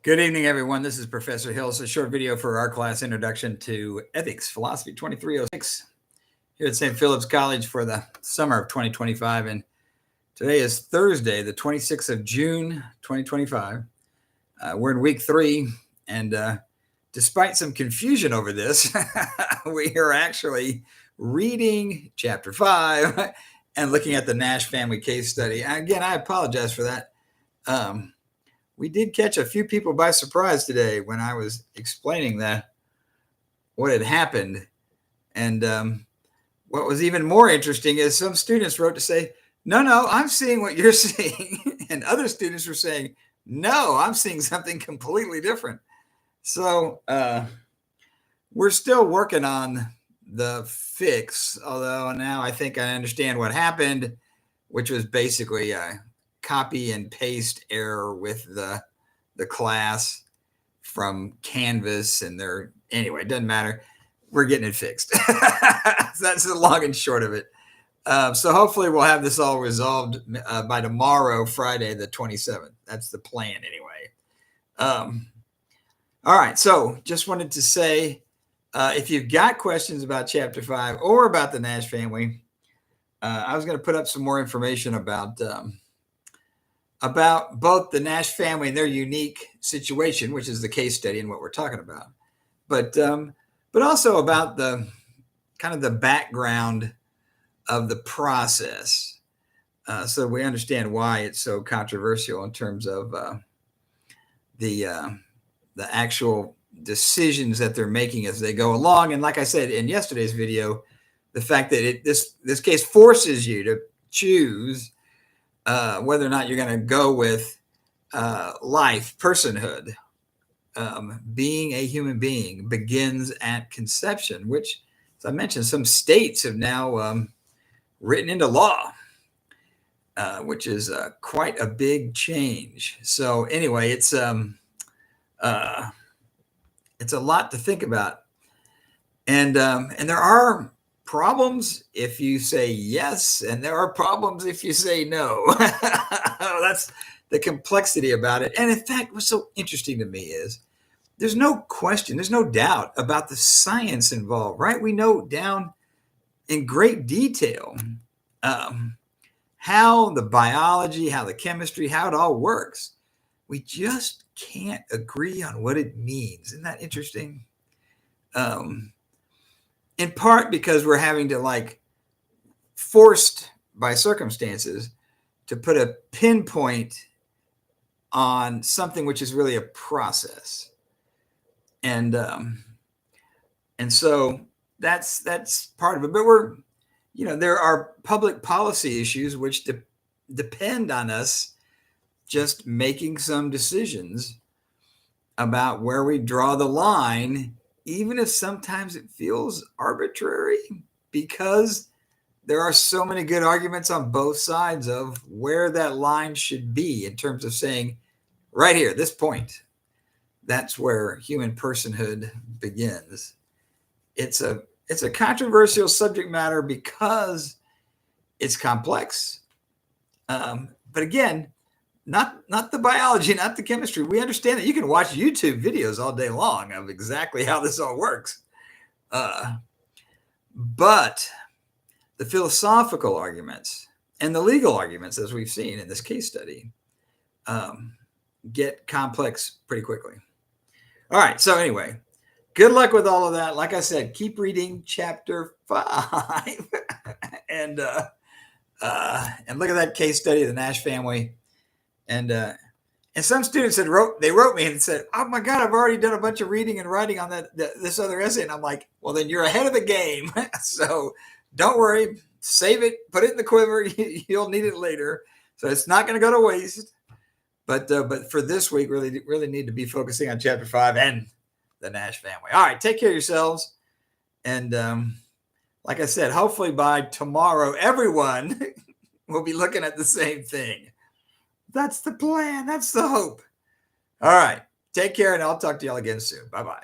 Good evening, everyone. This is Professor Hill. It's a short video for our class, Introduction to Ethics, Philosophy 2306, here at St. Philip's College for the summer of 2025. And today is Thursday, the 26th of June, 2025. We're in week 3, and despite some confusion over this, we are actually reading chapter 5 and looking at the Nash family case study. Again, I apologize for that. We did catch a few people by surprise today when I was explaining what had happened. And what was even more interesting is some students wrote to say, no, I'm seeing what you're seeing. And other students were saying, no, I'm seeing something completely different. So we're still working on the fix, although now I think I understand what happened, which was basically a copy and paste error with the class from Canvas, and anyway, it doesn't matter. We're getting it fixed. That's the long and short of it. So hopefully we'll have this all resolved by tomorrow, Friday, the 27th. That's the plan anyway. All right. So just wanted to say, if you've got questions about chapter 5 or about the Nash family, I was going to put up some more information about both the Nash family and their unique situation, which is the case study and what we're talking about, but also about the kind of the background of the process, so we understand why it's so controversial in terms of the actual decisions that they're making as they go along. And like I said in yesterday's video, the fact that this case forces you to choose whether or not you're going to go with life, personhood. Being a human being begins at conception, which, as I mentioned, some states have now written into law, which is quite a big change. So anyway, it's a lot to think about, and there are problems if you say yes, and there are problems if you say no. That's the complexity about it. And in fact, what's so interesting to me is there's no question, there's no doubt about the science involved, right? We know down in great detail how the biology, how the chemistry, how it all works. We just can't agree on what it means. Isn't that interesting? In part because we're having to, forced by circumstances, to put a pinpoint on something which is really a process. And so that's part of it. But there are public policy issues which depend on us just making some decisions about where we draw the line, even if sometimes it feels arbitrary, because there are so many good arguments on both sides of where that line should be in terms of saying, right here, this point, that's where human personhood begins. It's a controversial subject matter because it's complex. But again, not the biology, not the chemistry. We understand that you can watch YouTube videos all day long of exactly how this all works. But the philosophical arguments and the legal arguments, as we've seen in this case study, get complex pretty quickly. All right. So anyway, good luck with all of that. Like I said, keep reading chapter 5 and look at that case study of the Nash family. And some students wrote me and said, "Oh my God, I've already done a bunch of reading and writing on this other essay." And I'm like, "Well, then you're ahead of the game." So don't worry, save it, put it in the quiver. You'll need it later. So it's not going to go to waste. But for this week, really need to be focusing on chapter 5 and the Nash family. All right, take care of yourselves. And like I said, hopefully by tomorrow, everyone will be looking at the same thing. That's the plan. That's the hope. All right. Take care, and I'll talk to y'all again soon. Bye-bye.